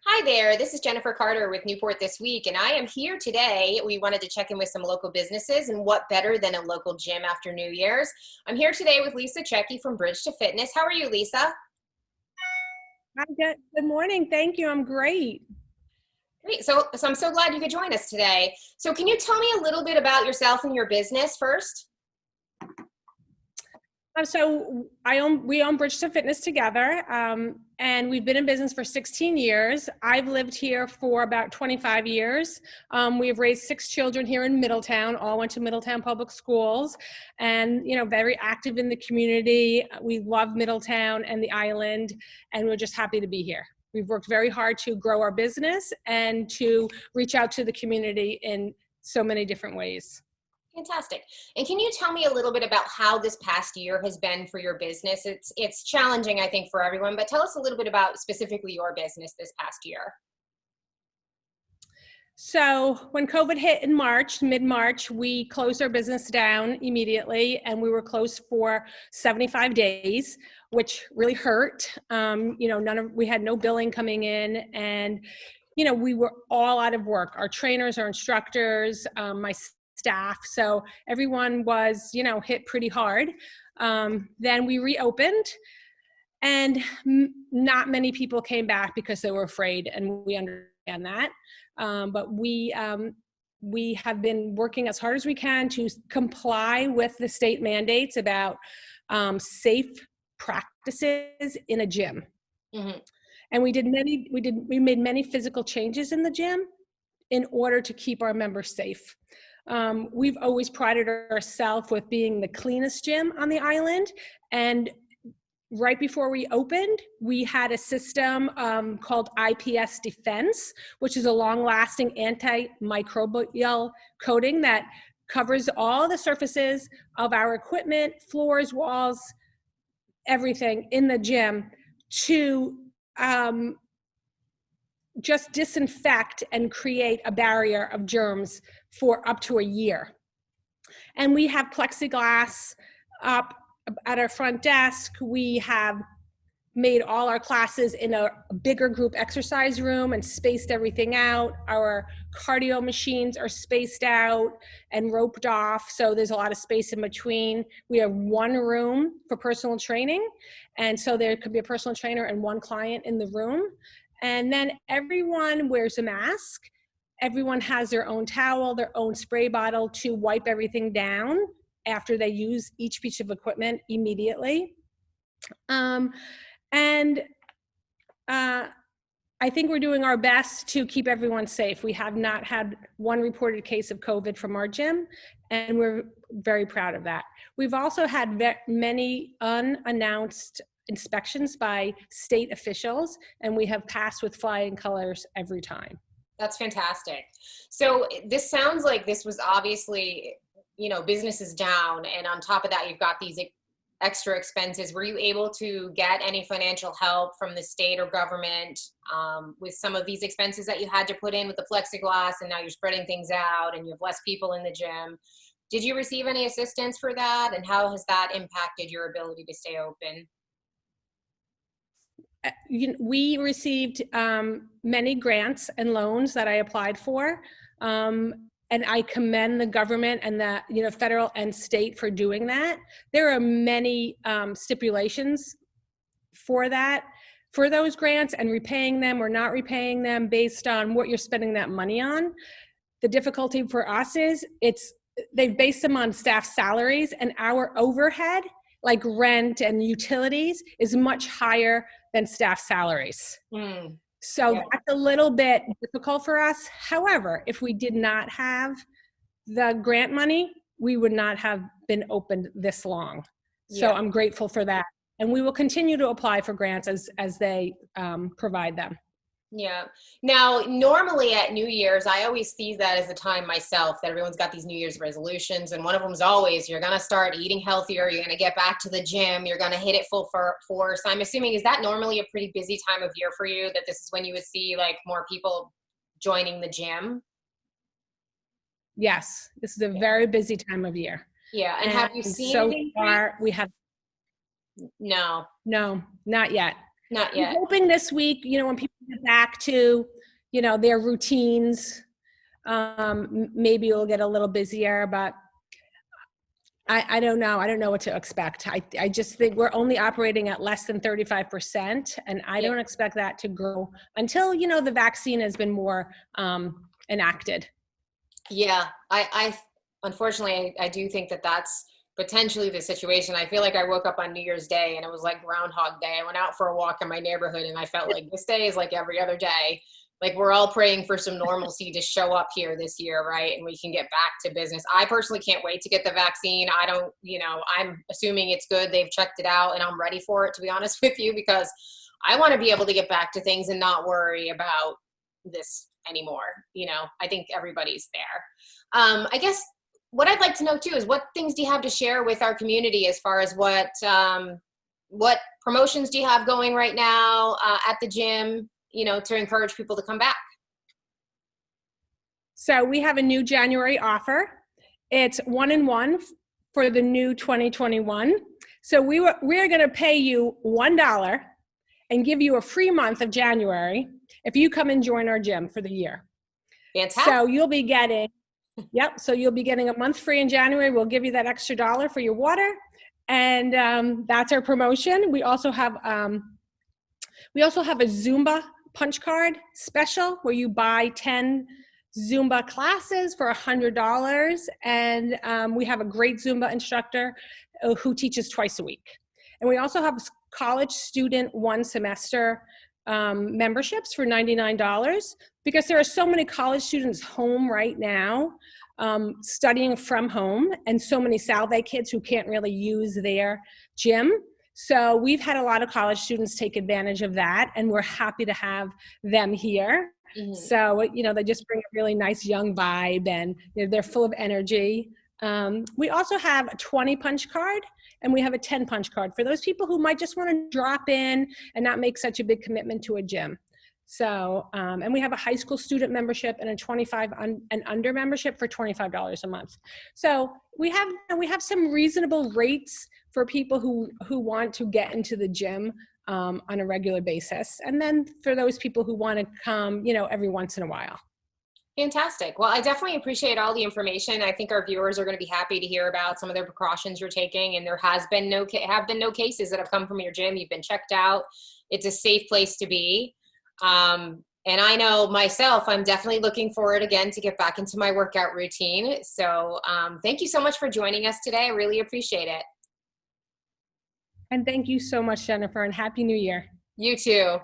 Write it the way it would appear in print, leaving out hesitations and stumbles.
Hi there, this is Jennifer Carter with Newport This Week, and I am here today. We wanted to check in with some local businesses, and what better than a local gym after New Year's? I'm here today with Lisa Cecchi from Bridge to Fitness. How are you, Lisa? Hi, good morning. Thank you. I'm great. Great. So I'm so glad you could join us today. So can you tell me a little bit about yourself and your business first? We own Bridge to Fitness together, and we've been in business for 16 years. I've lived here for about 25 years. We have raised 6 children here in Middletown, all went to Middletown Public Schools, and very active in the community. We love Middletown and the island, and we're just happy to be here. We've worked very hard to grow our business and to reach out to the community in so many different ways. Fantastic. And can you tell me a little bit about how this past year has been for your business? It's challenging, I think, for everyone, but tell us a little bit about specifically your business this past year. So when COVID hit in mid-March, we closed our business down immediately, and we were closed for 75 days, which really hurt. We had no billing coming in, and we were all out of work. Our trainers, our instructors, my staff. So everyone was, hit pretty hard. Then we reopened, and not many people came back because they were afraid, and we understand that. But we have been working as hard as we can to comply with the state mandates about safe practices in a gym. Mm-hmm. And we made many physical changes in the gym in order to keep our members safe. We've always prided ourselves with being the cleanest gym on the island, and right before we opened, we had a system called IPS Defense, which is a long-lasting antimicrobial coating that covers all the surfaces of our equipment, floors, walls, everything in the gym to just disinfect and create a barrier of germs for up to a year. And we have plexiglass up at our front desk. We have made all our classes in a bigger group exercise room and spaced everything out. Our cardio machines are spaced out and roped off, so there's a lot of space in between. We have one room for personal training, and so there could be a personal trainer and one client in the room. And then everyone wears a mask. Everyone has their own towel, their own spray bottle to wipe everything down after they use each piece of equipment immediately. I think we're doing our best to keep everyone safe. We have not had one reported case of COVID from our gym, and we're very proud of that. We've also had many unannounced inspections by state officials, and we have passed with flying colors every time. That's fantastic. So this sounds like this was obviously, business is down, and on top of that, you've got these extra expenses. Were you able to get any financial help from the state or government with some of these expenses that you had to put in with the plexiglass, and now you're spreading things out and you have less people in the gym? Did you receive any assistance for that, and how has that impacted your ability to stay open? We received many grants and loans that I applied for, and I commend the government and the federal and state for doing that. There are many stipulations for those grants, and repaying them or not repaying them based on what you're spending that money on. The difficulty for us is they've based them on staff salaries, and our overhead, like rent and utilities, is much higher than staff salaries. So that's a little bit difficult for us. However, if we did not have the grant money, we would not have been opened this long. So I'm grateful for that. And we will continue to apply for grants as they provide them. Yeah. Now, normally at New Year's, I always see that as a time myself that everyone's got these New Year's resolutions. And one of them is always, you're going to start eating healthier. You're going to get back to the gym. You're going to hit it full force. I'm assuming, is that normally a pretty busy time of year for you, that this is when you would see like more people joining the gym? Yes. This is a very busy time of year. Yeah. And have you seen so far we have No, not yet. Not I'm yet. hoping this week, when people get back to, their routines, maybe it'll get a little busier, but I don't know. I don't know what to expect. I just think we're only operating at less than 35%, and I Yeah. don't expect that to grow until, the vaccine has been more enacted. Yeah. I unfortunately, I do think that that's potentially the situation. I feel like I woke up on New Year's Day and it was like Groundhog Day. I went out for a walk in my neighborhood and I felt like this day is like every other day. Like we're all praying for some normalcy to show up here this year, right? And we can get back to business. I personally can't wait to get the vaccine. I don't, I'm assuming it's good. They've checked it out and I'm ready for it, to be honest with you, because I want to be able to get back to things and not worry about this anymore. I think everybody's there. I guess what I'd like to know too is what things do you have to share with our community as far as what promotions do you have going right now at the gym, to encourage people to come back? So we have a new January offer. It's 1-in-1 for the new 2021. So we're going to pay you $1 and give you a free month of January if you come and join our gym for the year. Fantastic. So you'll be getting, so you'll be getting a month free in January. We'll give you that extra $1 for your water. And that's our promotion. We also have a Zumba punch card special where you buy 10 Zumba classes for $100. And we have a great Zumba instructor who teaches twice a week. And we also have college student 1 semester memberships for $99 because there are so many college students home right now studying from home, and so many Salve kids who can't really use their gym. So we've had a lot of college students take advantage of that, and we're happy to have them here. Mm-hmm. So, they just bring a really nice young vibe, and they're full of energy. We also have a 20 punch card, and we have a 10 punch card for those people who might just want to drop in and not make such a big commitment to a gym. So, and we have a high school student membership and a 25 and under membership for $25 a month. So we have some reasonable rates for people who want to get into the gym on a regular basis. And then for those people who want to come, every once in a while. Fantastic. Well, I definitely appreciate all the information. I think our viewers are going to be happy to hear about some of the precautions you're taking. And there have been no cases that have come from your gym. You've been checked out. It's a safe place to be. And I know myself, I'm definitely looking forward again to get back into my workout routine. So thank you so much for joining us today. I really appreciate it. And thank you so much, Jennifer, and Happy New Year. You too.